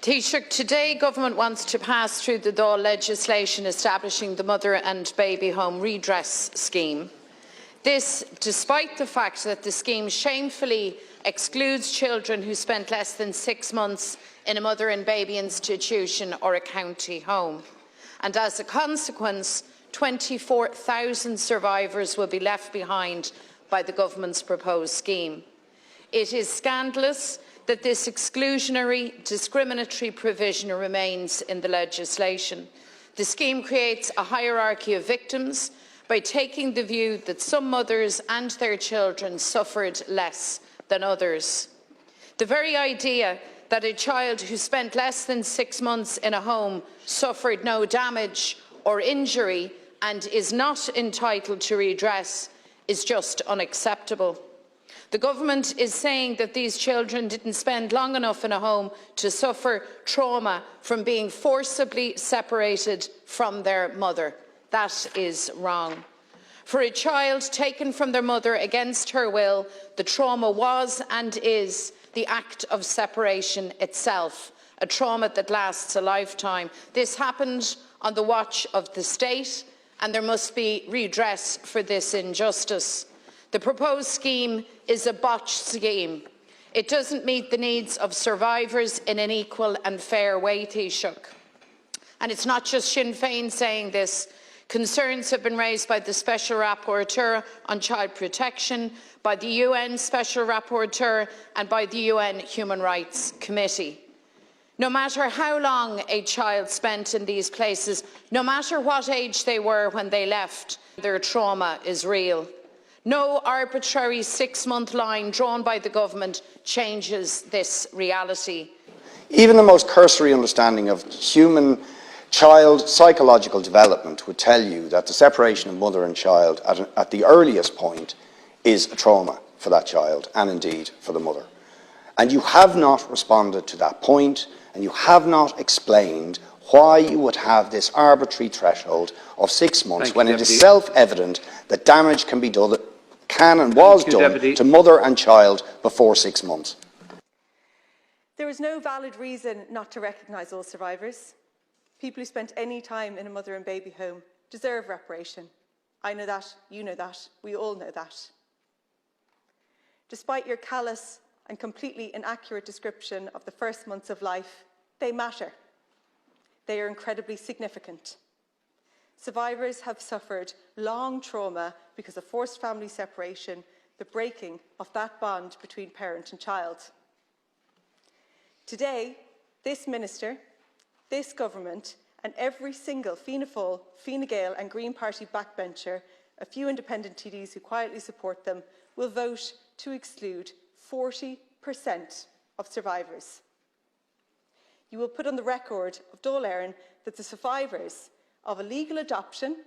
Taoiseach, today Government wants to pass through the Dáil legislation establishing the Mother and Baby Home Redress scheme. This, despite the fact that the scheme shamefully excludes children who spent less than 6 months in a mother and baby institution or a county home. And as a consequence, 24,000 survivors will be left behind by the Government's proposed scheme. It is scandalous that this exclusionary, discriminatory provision remains in the legislation. The scheme creates a hierarchy of victims by taking the view that some mothers and their children suffered less than others. The very idea that a child who spent less than 6 months in a home suffered no damage or injury and is not entitled to redress is just unacceptable. The Government is saying that these children didn't spend long enough in a home to suffer trauma from being forcibly separated from their mother. That is wrong. For a child taken from their mother against her will, the trauma was and is the act of separation itself, a trauma that lasts a lifetime. This happened on the watch of the state, and there must be redress for this injustice. The proposed scheme is a botched scheme. It doesn't meet the needs of survivors in an equal and fair way, Taoiseach. And it's not just Sinn Féin saying this. Concerns have been raised by the Special Rapporteur on Child Protection, by the UN Special Rapporteur and by the UN Human Rights Committee. No matter how long a child spent in these places, no matter what age they were when they left, their trauma is real. No arbitrary 6-month line drawn by the Government changes this reality. Even the most cursory understanding of human child psychological development would tell you that the separation of mother and child at the earliest point is a trauma for that child and indeed for the mother. And you have not responded to that point, and you have not explained why you would have this arbitrary threshold of 6 months when it is self-evident that damage can be done, and was done to mother and child before 6 months. There is no valid reason not to recognise all survivors. People who spent any time in a mother and baby home deserve reparation. I know that, you know that, we all know that. Despite your callous and completely inaccurate description of the first months of life, they matter. They are incredibly significant. Survivors have suffered long trauma because of forced family separation, the breaking of that bond between parent and child. Today, this Minister, this Government and every single Fianna Fáil, Fine Gael and Green Party backbencher, a few independent TDs who quietly support them, will vote to exclude 40% of survivors. You will put on the record of Dáil Éireann that the survivors of illegal adoption,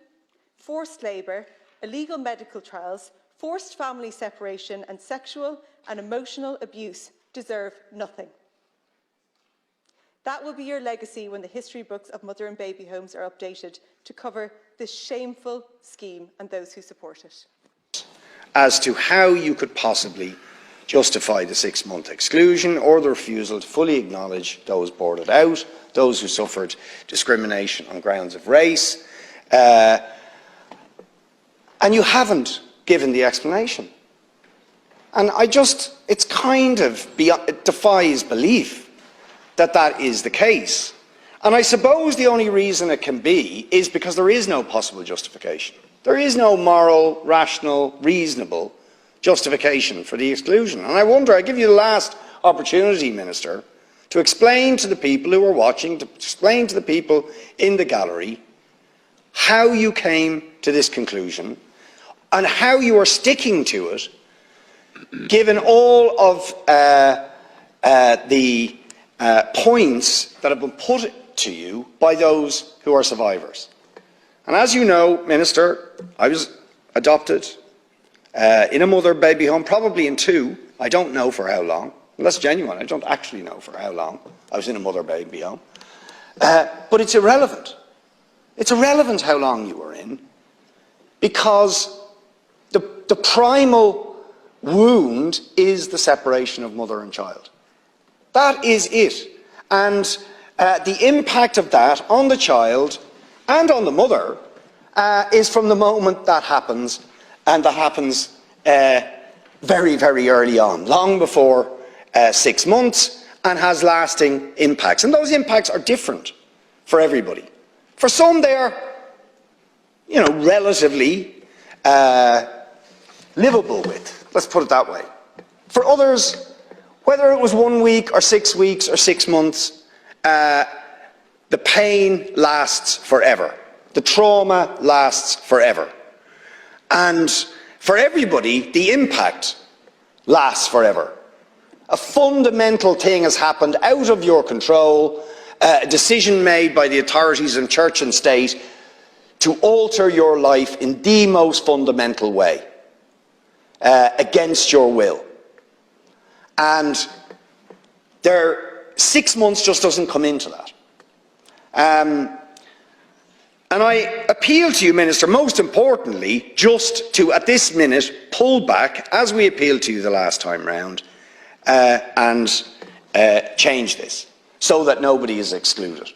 forced labour, illegal medical trials, forced family separation and sexual and emotional abuse deserve nothing. That will be your legacy when the history books of mother and baby homes are updated to cover this shameful scheme and those who support it. As to how you could possibly justify the 6-month exclusion or the refusal to fully acknowledge those boarded out, those who suffered discrimination on grounds of race, and you haven't given the explanation. And it's kind of, it defies belief that that is the case. And I suppose the only reason it can be is because there is no possible justification. There is no moral, rational, reasonable justification for the exclusion. And I wonder, I give you the last opportunity, Minister, to explain to the people who are watching, to explain to the people in the gallery how you came to this conclusion and how you are sticking to it, given all of the points that have been put to you by those who are survivors. And as you know, Minister, I was adopted in a mother-baby home, probably in 2. I don't know for how long. Well, that's genuine. I don't actually know for how long I was in a mother-baby home. But it's irrelevant. It's irrelevant how long you were in, because the primal wound is the separation of mother and child. That is it. And the impact of that on the child and on the mother is from the moment that happens, and that happens very, very early on, long before 6 months, and has lasting impacts. And those impacts are different for everybody. For some, they are, relatively livable with. Let's put it that way. For others, whether it was 1 week or 6 weeks or 6 months, the pain lasts forever. The trauma lasts forever. And for everybody, the impact lasts forever. A fundamental thing has happened out of your control, a decision made by the authorities in church and state to alter your life in the most fundamental way, against your will. And 6 months just doesn't come into that. And I appeal to you, Minister, most importantly, just to, at this minute, pull back, as we appealed to you the last time round, and change this, so that nobody is excluded.